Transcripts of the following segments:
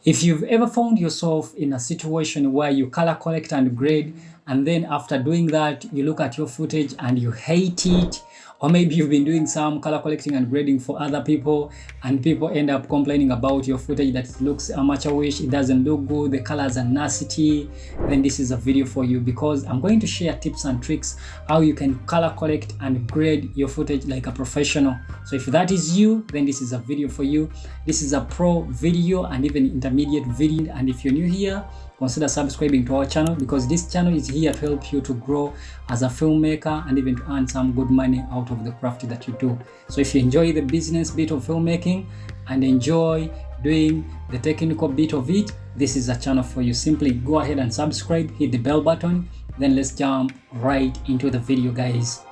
If you've ever found yourself in a situation where you color collect and grade, and then after doing that, you look at your footage and you hate it, or maybe you've been doing some color collecting and grading for other people, and people end up complaining about your footage that it looks amateurish, it doesn't look good, the colors are nasty, then this is a video for you, because I'm going to share tips and tricks how you can color collect and grade your footage like a professional. So if that is you, then this is a video for you. This is a pro video and even intermediate video. And if you're new here, consider subscribing to our channel, because this channel is here to help you to grow as a filmmaker and even to earn some good money out of the craft that you do. So if you enjoy the business bit of filmmaking and enjoy doing the technical bit of it, this is a channel for you. Simply go ahead and subscribe, hit the bell button, then let's jump right into the video, guys.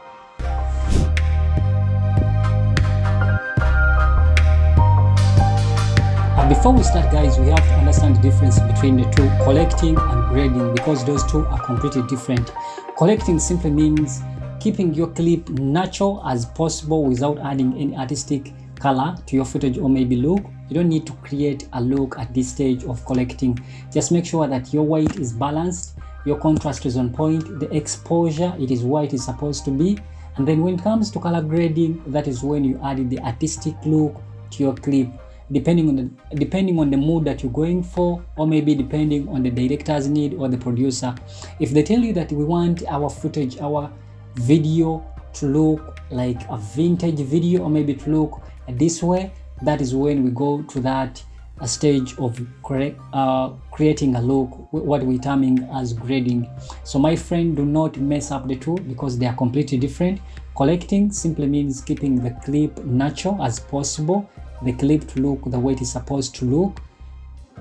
Before we start, guys, we have to understand the difference between the two, collecting and grading, because those two are completely different. Collecting simply means keeping your clip natural as possible without adding any artistic color to your footage or maybe look. You don't need to create a look at this stage of collecting. Just make sure that your white is balanced, your contrast is on point, the exposure, it is where it is supposed to be. And then when it comes to color grading, that is when you add the artistic look to your clip, depending on the mood that you're going for, or maybe depending on the director's need or the producer. If they tell you that we want our footage, our video to look like a vintage video, or maybe to look this way, that is when we go to that stage of creating a look, what we're terming as grading. So my friend, do not mess up the two, because they are completely different. Collecting simply means keeping the clip natural as possible, the clip to look the way it is supposed to look,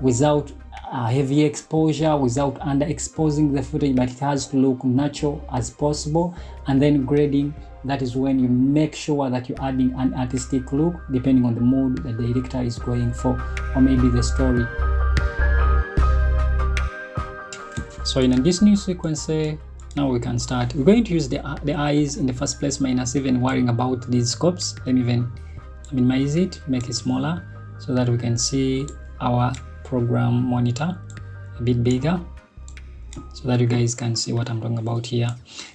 without heavy exposure, without underexposing the footage, but it has to look natural as possible. And then grading, that is when you make sure that you're adding an artistic look depending on the mood the director is going for, or maybe the story. So in this new sequence, now we can start. We're going to use the eyes in the first place, minus even worrying about these scopes. Let me even minimize it, make it smaller so that we can see our program monitor a bit bigger, so that you guys can see what I'm talking about here.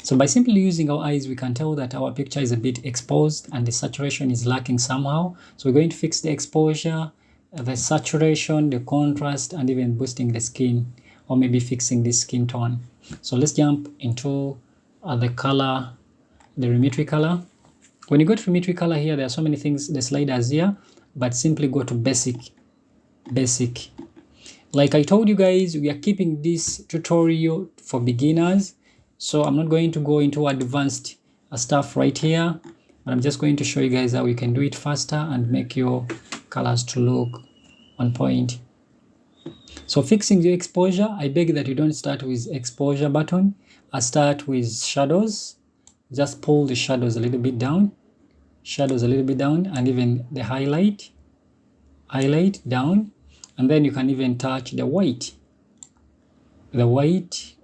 So by simply using our eyes, we can tell that our picture is a bit exposed and the saturation is lacking somehow. So we're going to fix the exposure, the saturation, the contrast, and even boosting the skin, or maybe fixing the skin tone. So let's jump into the color, the Lumetri color. When you go to Lumetri color here, there are so many things, the sliders here, but simply go to basic. Like I told you guys, we are keeping this tutorial for beginners, so I'm not going to go into advanced stuff right here, but I'm just going to show you guys how you can do it faster and make your colors to look on point. So fixing the exposure, I beg that you don't start with exposure button. I start with shadows. Just pull the shadows a little bit down, and even the highlight down, and then you can even touch the white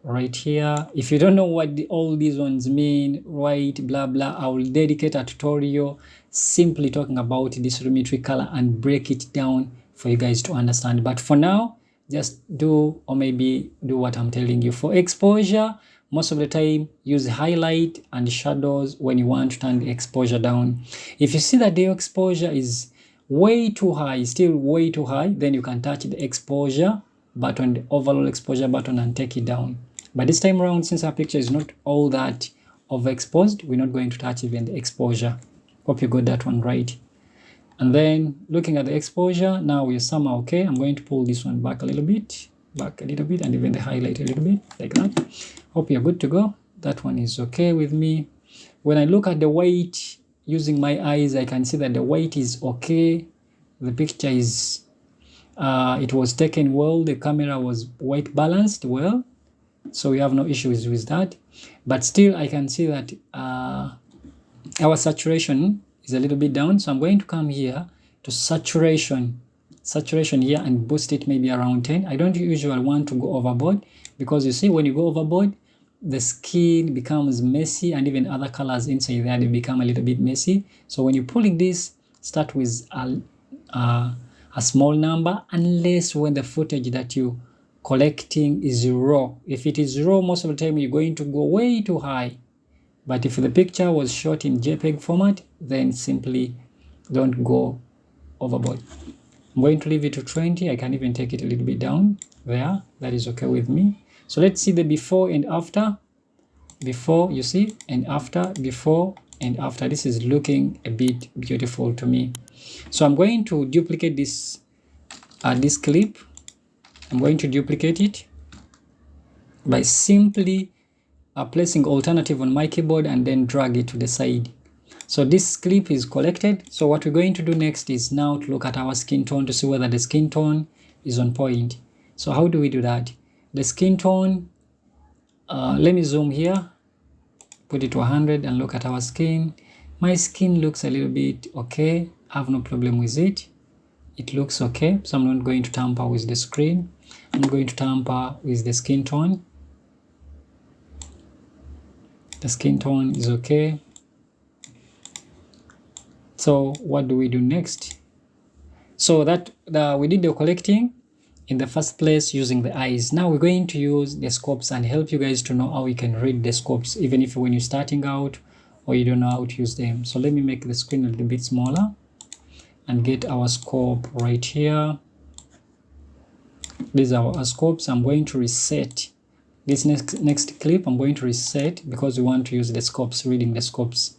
right here. If you don't know what all these ones mean, white, blah blah, I will dedicate a tutorial simply talking about this Lumetri color and break it down for you guys to understand. But for now, just do, or maybe do what I'm telling you. For exposure, most of the time use highlight and shadows when you want to turn the exposure down. If you see that the exposure is way too high, still way too high, then you can touch the exposure button, the overall exposure button, and take it down. But this time around, since our picture is not all that overexposed, we're not going to touch even the exposure. Hope you got that one right. And then looking at the exposure, now we're somehow okay. I'm going to pull this one back a little bit, and even the highlight a little bit, like that. Hope you're good to go. That one is okay with me. When I look at the white using my eyes, I can see that the white is okay. The picture is, it was taken well. The camera was white balanced well, so we have no issues with that. But still, I can see that our saturation is a little bit down. So I'm going to come here to saturation here and boost it maybe around 10. I don't usually want to go overboard, because you see, when you go overboard, the skin becomes messy, and even other colors inside there, they become a little bit messy. So when you're pulling this, start with a a small number unless when the footage that you collecting is raw. If it is raw, most of the time you're going to go way too high. But if the picture was shot in JPEG format, then simply don't go overboard. I'm going to leave it to 20. I can even take it a little bit down there. That is okay with me. So let's see the before and after. Before, you see, and after, before and after. This is looking a bit beautiful to me. So I'm going to duplicate this clip. I'm going to duplicate it by simply placing alternative on my keyboard and then drag it to the side. So this clip is collected. So what we're going to do next is now to look at our skin tone to see whether the skin tone is on point. So how do we do that? The skin tone, let me zoom here, put it to 100 and look at our skin. My skin looks a little bit okay. I have no problem with it. It looks okay. So I'm not going to tamper with the screen. I'm going to tamper with the skin tone. The skin tone is okay. So what do we do next? So that we did the collecting in the first place using the eyes. Now we're going to use the scopes and help you guys to know how you can read the scopes, even if when you're starting out or you don't know how to use them. So let me make the screen a little bit smaller and get our scope right here. These are our scopes. I'm going to reset this next clip. I'm going to reset because we want to use the scopes, reading the scopes.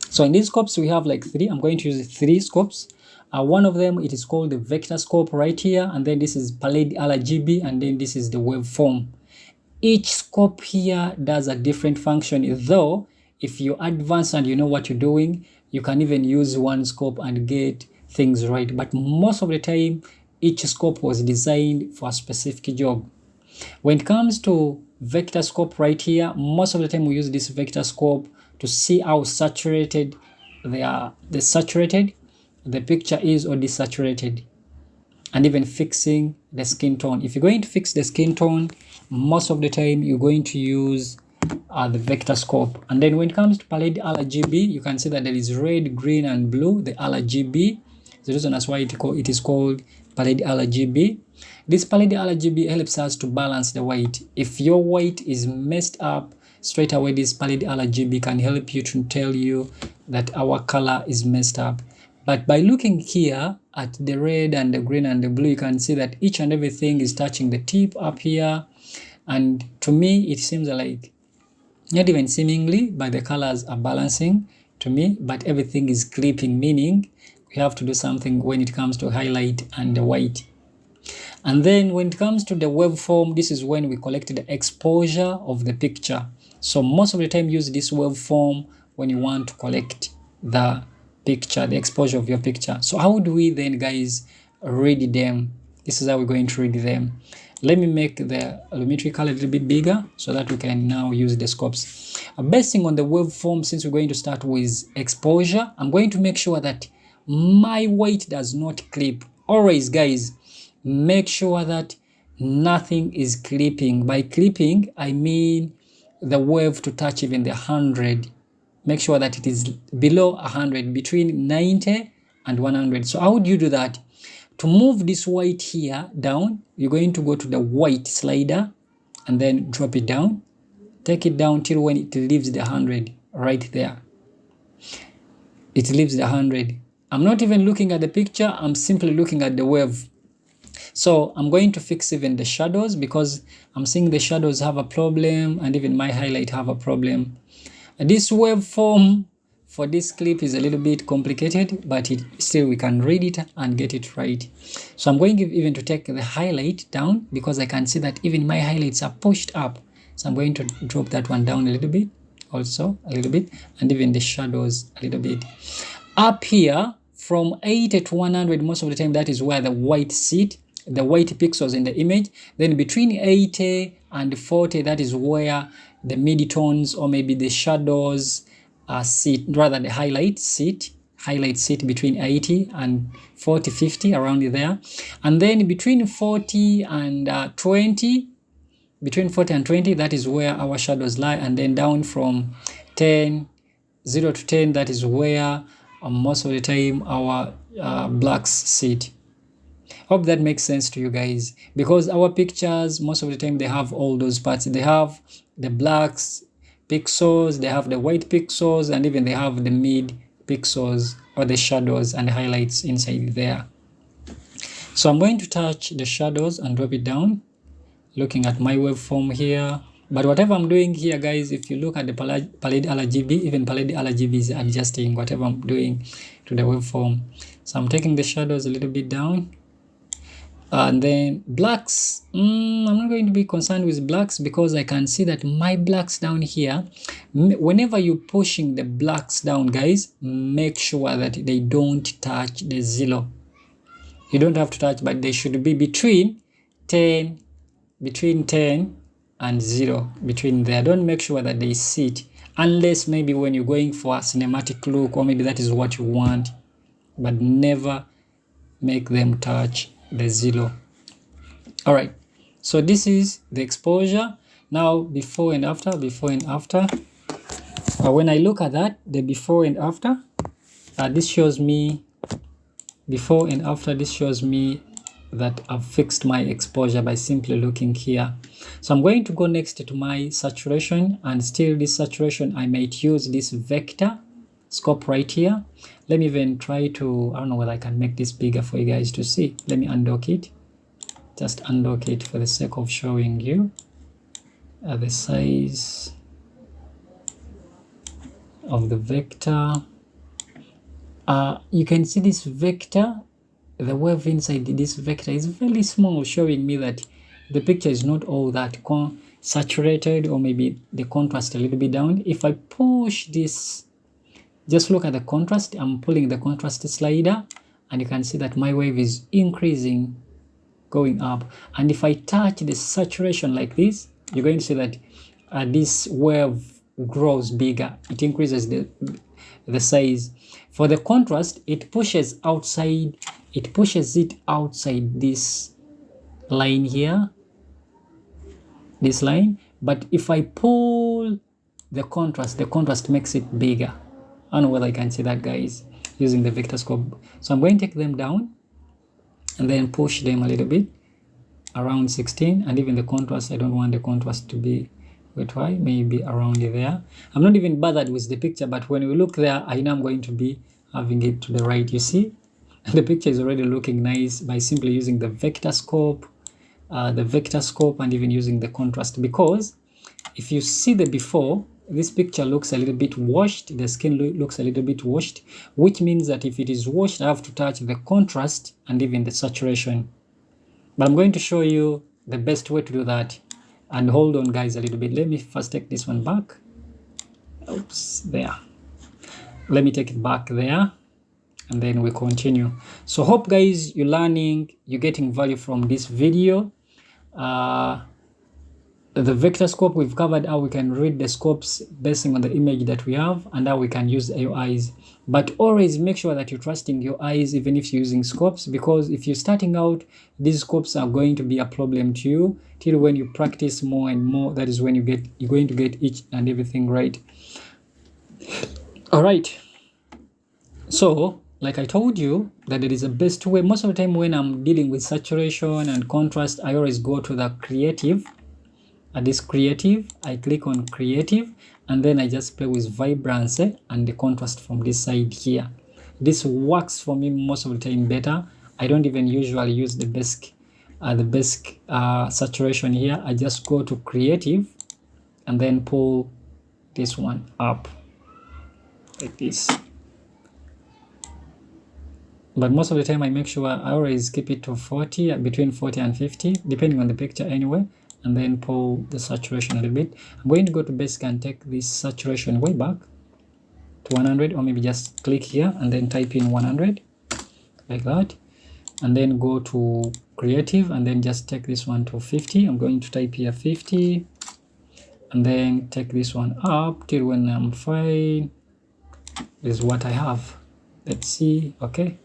So in these scopes, we have like 3. I'm going to use 3 scopes. One of them, it is called the vector scope right here. And then this is Pallade RGB. And then this is the waveform. Each scope here does a different function. Though, if you advance and you know what you're doing, you can even use one scope and get things right. But most of the time, each scope was designed for a specific job. When it comes to vector scope right here, most of the time we use this vector scope to see how saturated the picture is or desaturated, and even fixing the skin tone. If you're going to fix the skin tone, most of the time you're going to use the vector scope. And then when it comes to Pallade RGB, you can see that there is red, green, and blue, the RGB. The reason that's why it is called Pallade RGB. This Pallade RGB helps us to balance the white. If your white is messed up, straight away this Pallade RGB can help you to tell you that our color is messed up. But by looking here at the red and the green and the blue, you can see that each and everything is touching the tip up here. And to me, it seems like, not even seemingly, but the colors are balancing to me, but everything is clipping, meaning we have to do something when it comes to highlight and the white. And then when it comes to the waveform, this is when we collect the exposure of the picture. So most of the time use this waveform when you want to collect the picture, the exposure of your picture. So how do we then, guys, read them? This is how we're going to read them. Let me make the lumetri color a little bit bigger so that we can now use the scopes. Basing on the waveform, since we're going to start with exposure, I'm going to make sure that my white does not clip. Always, guys, make sure that nothing is clipping. By clipping, I mean the wave to touch even the 100. Make sure that it is below 100, between 90 and 100. So how would you do that? To move this white here down, you're going to go to the white slider and then drop it down. Take it down till when it leaves the 100 right there. It leaves the 100. I'm not even looking at the picture. I'm simply looking at the wave. So I'm going to fix even the shadows because I'm seeing the shadows have a problem and even my highlight have a problem. This waveform for this clip is a little bit complicated, but still we can read it and get it right. So I'm going even to take the highlight down because I can see that even my highlights are pushed up. So I'm going to drop that one down a little bit, also a little bit, and even the shadows a little bit. Up here, from 80 to 100, most of the time that is where the white sit, the white pixels in the image. Then between 80 and 40, that is where the mid-tones or maybe the shadows sit, rather the highlights sit. Highlights sit between 80 and 40, 50, around there. And then between 40 and 20, between 40 and 20, that is where our shadows lie. And then down from 0 to 10, that is where most of the time our blacks sit. Hope that makes sense to you guys, because our pictures most of the time they have all those parts. They have the blacks pixels, they have the white pixels, and even they have the mid pixels or the shadows and highlights inside there. So I'm going to touch the shadows and drop it down, looking at my waveform here. But whatever I'm doing here, guys, if you look at the Palette RGB, even Palette RGB is adjusting whatever I'm doing to the waveform. So I'm taking the shadows a little bit down. And then blacks, I'm not going to be concerned with blacks, because I can see that my blacks down here, whenever you're pushing the blacks down, guys, make sure that they don't touch the 0. You don't have to touch, but they should be between 10 and 0, between there. Don't make sure that they sit, unless maybe when you're going for a cinematic look, or maybe that is what you want, but never make them touch the 0. All right, so this is the exposure. Now before and after. When I look at that, the before and after, this shows me before and after. This shows me that I've fixed my exposure by simply looking here. So I'm going to go next to my saturation, and still this saturation, I might use this vector scope right here. Let me even try to, I don't know whether I can make this bigger for you guys to see. Let me undock it. Just undock it for the sake of showing you the size of the vector. You can see this vector, the wave inside this vector is very small, showing me that the picture is not all that saturated, or maybe the contrast a little bit down. If I push this, just look at the contrast. I'm pulling the contrast slider, and you can see that my wave is increasing, going up. And if I touch the saturation like this, you're going to see that this wave grows bigger. It increases the size. For the contrast, it pushes outside. It pushes it outside this line here, this line. But if I pull the contrast makes it bigger. I don't know whether I can see that, guys, using the vector scope. So I'm going to take them down and then push them a little bit around 16. And even the contrast, I don't want the contrast to be quite high, maybe around there. I'm not even bothered with the picture, but when we look there, I know I'm going to be having it to the right. You see, the picture is already looking nice by simply using the vector scope, and even using the contrast. Because if you see the before, this picture looks a little bit washed. The skin looks a little bit washed, which means that if it is washed, I have to touch the contrast and even the saturation. But I'm going to show you the best way to do that. And hold on, guys, a little bit. Let me first take this one back. Oops, there. Let me take it back there, and then we continue. So hope, guys, you're learning, you're getting value from this video. The vector scope, we've covered how we can read the scopes based on the image that we have, and how we can use your eyes. But always make sure that you're trusting your eyes, even if you're using scopes, because if you're starting out, these scopes are going to be a problem to you. Till when you practice more and more, that is when you're going to get each and everything right. All right. So, like I told you, that there is a best way. Most of the time when I'm dealing with saturation and contrast, I always go to the creative. This creative, I click on creative, and then I just play with vibrance and the contrast from this side here. This works for me most of the time better. I don't even usually use the basic saturation here. I just go to creative and then pull this one up like this. But most of the time I make sure I always keep it to 40, between 40 and 50, depending on the picture anyway. And then pull the saturation a little bit. I'm going to go to basic and take this saturation way back to 100, or maybe just click here and then type in 100 like that, and then go to creative and then just take this one to 50. I'm going to type here 50, and then take this one up till when I'm fine. This is what I have. Let's see. Okay,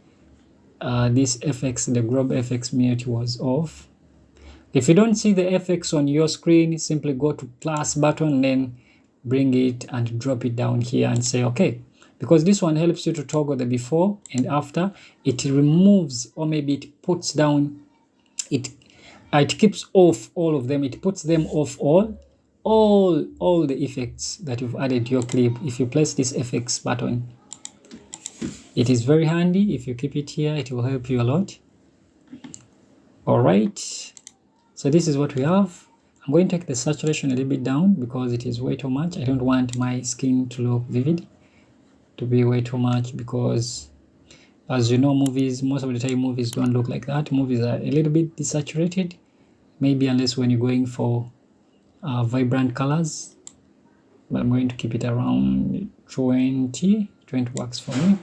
this FX, the Grob FX mute was off. If you don't see the FX on your screen, simply go to plus button and then bring it and drop it down here and say, okay, because this one helps you to toggle the before and after. It removes, or maybe it puts down, it keeps off all of them. It puts them off all the effects that you've added to your clip. If you place this effects button, it is very handy. If you keep it here, it will help you a lot. All right, so this is what we have. I'm going to take the saturation a little bit down because it is way too much. I don't want my skin to look vivid, to be way too much, because as you know, movies, most of the time movies don't look like that. Movies are a little bit desaturated, maybe unless when you're going for vibrant colors, but I'm going to keep it around 20 works for me.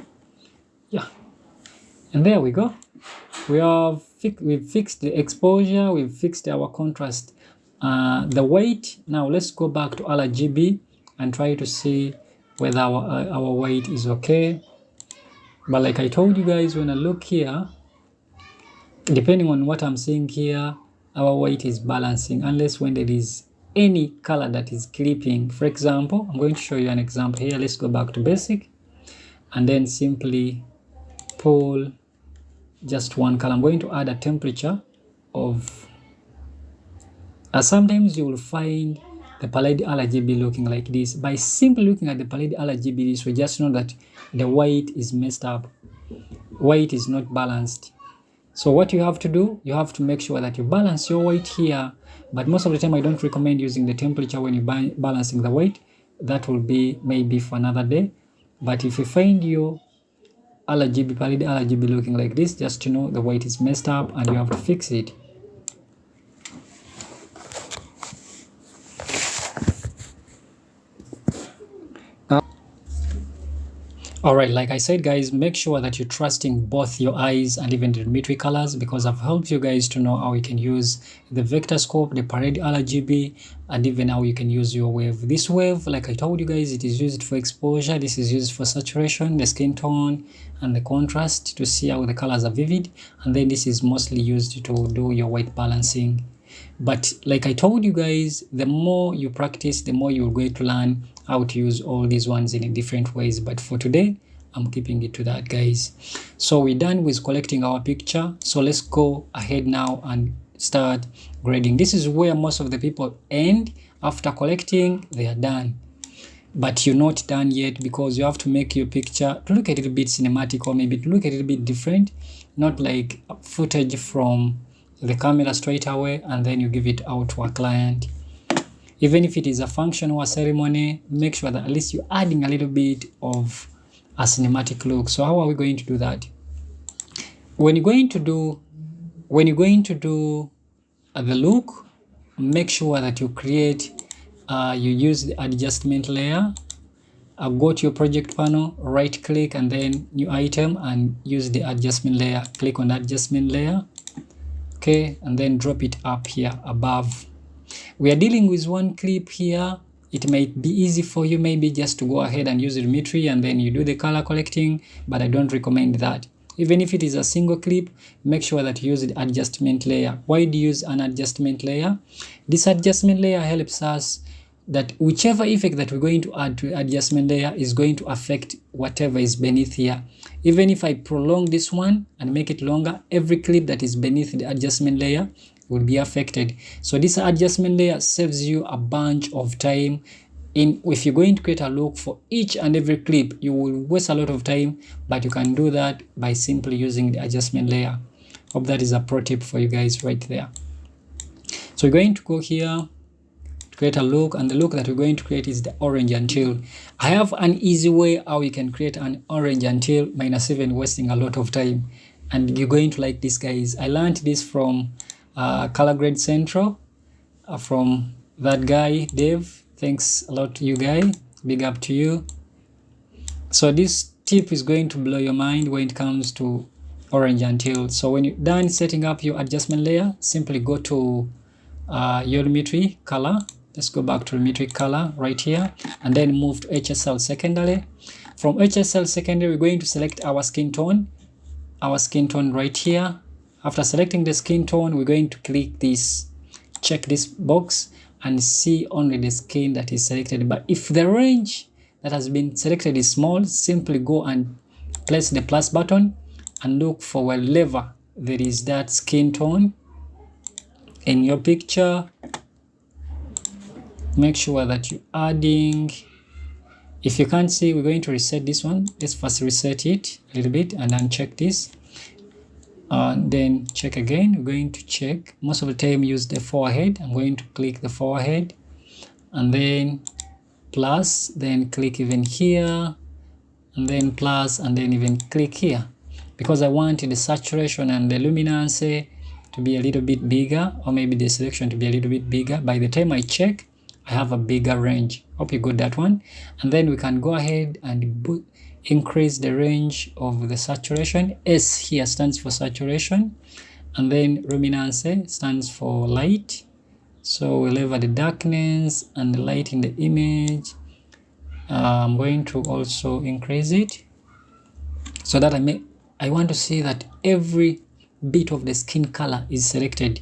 Yeah, and there we go. We've fixed the exposure, we've fixed our contrast, the weight. Now let's go back to RGB and try to see whether our weight is okay. But like I told you guys, when I look here, depending on what I'm seeing here, our weight is balancing, unless when there is any color that is clipping. For example, I'm going to show you an example here. Let's go back to basic and then simply pull just one color. I'm going to add a temperature of, sometimes you will find the palette RGB looking like this. By simply looking at the palette RGB, this will just know that the white is messed up. White is not balanced. So what you have to do, you have to make sure that you balance your white here. But most of the time, I don't recommend using the temperature when you're balancing the white. That will be maybe for another day. But if you find your RGB, palette RGB looking like this, just to know the white is messed up and you have to fix it. Alright, like I said guys, make sure that you're trusting both your eyes and even the Lumetri colors, because I've helped you guys to know how you can use the vector scope, the parade RGB, and even how you can use your wave. This wave, like I told you guys, it is used for exposure, this is used for saturation, the skin tone, and the contrast to see how the colors are vivid, and then this is mostly used to do your white balancing. But like I told you guys, the more you practice, the more you're going to learn how to use all these ones in different ways. But for today, I'm keeping it to that, guys. So we're done with collecting our picture. So let's go ahead now and start grading. This is where most of the people end. After collecting, they are done. But you're not done yet, because you have to make your picture to look a little bit cinematic, or maybe to look a little bit different, not like footage from the camera straight away and then you give it out to a client. Even if it is a function or a ceremony, make sure that at least you're adding a little bit of a cinematic look. So how are we going to do that? When you're going to do the look, make sure that you create, you use the adjustment layer. Go to your project panel, right click, and then new item, and use the adjustment layer. Click on the adjustment layer. Okay, and then drop it up here above. We are dealing with one clip here. It might be easy for you maybe just to go ahead and use Lumetri and then you do the color collecting, but I don't recommend that. Even if it is a single clip, make sure that you use the adjustment layer. Why do you use an adjustment layer? This adjustment layer helps us that whichever effect that we're going to add to the adjustment layer is going to affect whatever is beneath here. Even if I prolong this one and make it longer, every clip that is beneath the adjustment layer will be affected. So this adjustment layer saves you a bunch of time. If you're going to create a look for each and every clip, you will waste a lot of time, but you can do that by simply using the adjustment layer. Hope that is a pro tip for you guys right there. So we're going to go here, create a look, and the look that we're going to create is the orange until. I have an easy way how you can create an orange until minus even wasting a lot of time, and you're going to like this, guys. I learned this from Color Grade Central, from that guy Dave. Thanks a lot to you, guy. Big up to you. So this tip is going to blow your mind when it comes to orange until. So when you're done setting up your adjustment layer, simply go to your Lumetri color. Let's go back to Lumetri color right here, and then move to HSL secondary. From HSL secondary, we're going to select our skin tone right here. After selecting the skin tone, we're going to click this, check this box, and see only the skin that is selected. But if the range that has been selected is small, simply go and place the plus button and look for wherever there is that skin tone in your picture. Make sure that you're adding. If you can't see, we're going to reset this one. Let's first reset it a little bit and uncheck this. And then check again. We're going to check. Most of the time use the forehead. I'm going to click the forehead and then plus, then click even here and then plus, and then even click here, because I want the saturation and the luminance to be a little bit bigger, or maybe the selection to be a little bit bigger. By the time I check, I have a bigger range. Hope you got that one. And then we can go ahead and increase the range of the saturation. S here stands for saturation, and then luminance stands for light. So we'll level the darkness and the light in the image. I'm going to also increase it so that I want to see that every bit of the skin color is selected.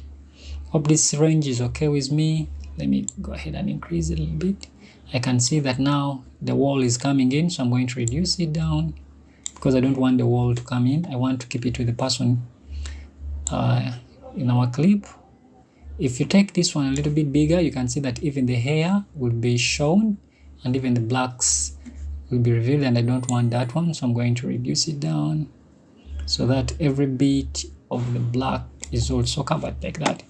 Hope this range is okay with me. Let me go ahead and increase it a little bit. I can see that now the wall is coming in, so I'm going to reduce it down because I don't want the wall to come in. I want to keep it to the person in our clip. If you take this one a little bit bigger, you can see that even the hair will be shown and even the blacks will be revealed, and I don't want that one, so I'm going to reduce it down so that every bit of the black is also covered like that.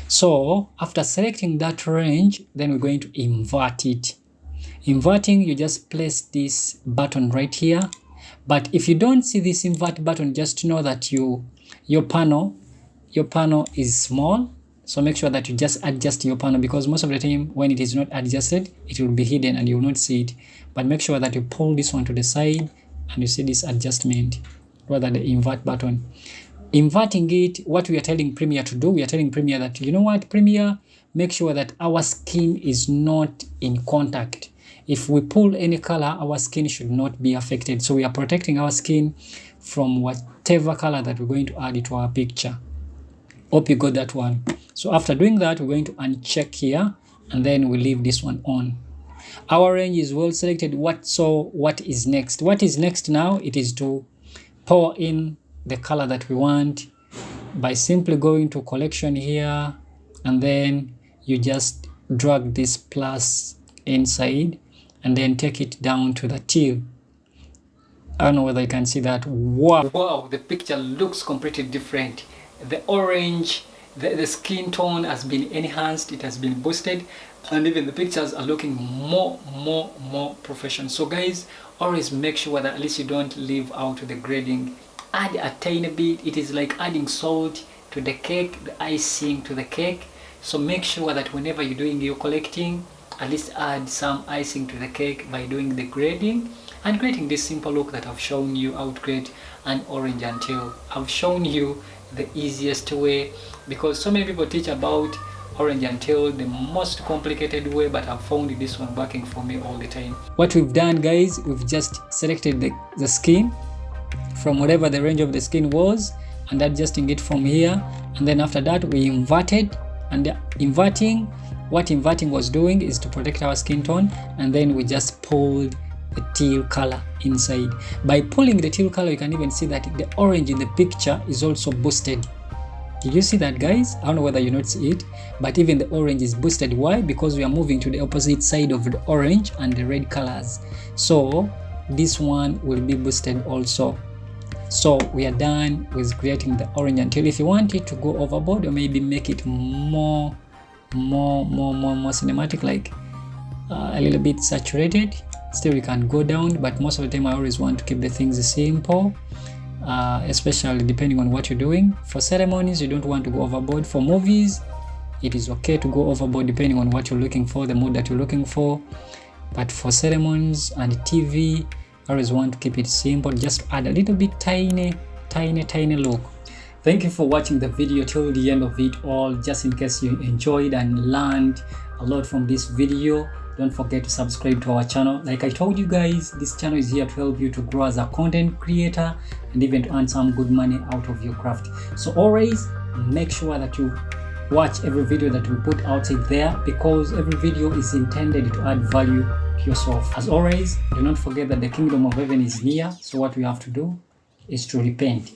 So after selecting that range, then we're going to invert it. Inverting, you just place this button right here. But if you don't see this invert button, just know that your panel is small. So make sure that you just adjust your panel, because most of the time when it is not adjusted, it will be hidden and you will not see it. But make sure that you pull this one to the side and you see this adjustment, rather the invert button. Inverting it, what we are telling Premiere to do, we are telling Premiere that, you know what, Premiere, make sure that our skin is not in contact. If we pull any color, our skin should not be affected. So we are protecting our skin from whatever color that we're going to add to our picture. Hope you got that one. So after doing that, we're going to uncheck here and then we leave this one on. Our range is well selected. So what is next? What is next now? It is to pour in the color that we want by simply going to collection here, and then you just drag this plus inside and then take it down to the teal. I don't know whether you can see that. Wow, the picture looks completely different. The orange, the skin tone has been enhanced, it has been boosted, and even the pictures are looking more professional. So guys, always make sure that at least you don't leave out the grading. Add a tiny bit. It is like adding salt to the cake, the icing to the cake. So make sure that whenever you're doing your collecting, at least add some icing to the cake by doing the grading and creating this simple look that I've shown you how to create an orange and teal. I've shown you the easiest way, because so many people teach about orange and teal the most complicated way, but I've found this one working for me all the time. What we've done, guys, we've just selected the skin from whatever the range of the skin was and adjusting it from here, and then after that we inverted. And what inverting was doing is to protect our skin tone, and then we just pulled the teal color inside. By pulling the teal color, you can even see that the orange in the picture is also boosted. Did you see that, guys? I don't know whether you notice it, but even the orange is boosted. Why? Because we are moving to the opposite side of the orange and the red colors, so this one will be boosted also. So we are done with creating the orange and teal. If you want it to go overboard, or maybe make it more cinematic, like a little bit saturated, still we can go down. But most of the time I always want to keep the things simple, especially depending on what you're doing. For ceremonies, you don't want to go overboard. For movies, it is okay to go overboard depending on what you're looking for, the mood that you're looking for. But for ceremonies and TV, I always want to keep it simple, just add a little bit tiny look. Thank you for watching the video till the end of it all. Just in case you enjoyed and learned a lot from this video, don't forget to subscribe to our channel. Like I told you guys, this channel is here to help you to grow as a content creator and even to earn some good money out of your craft. So always make sure that you watch every video that we put outside there, because every video is intended to add value to help yourself. As always, do not forget that the kingdom of heaven is near. So what we have to do is to repent.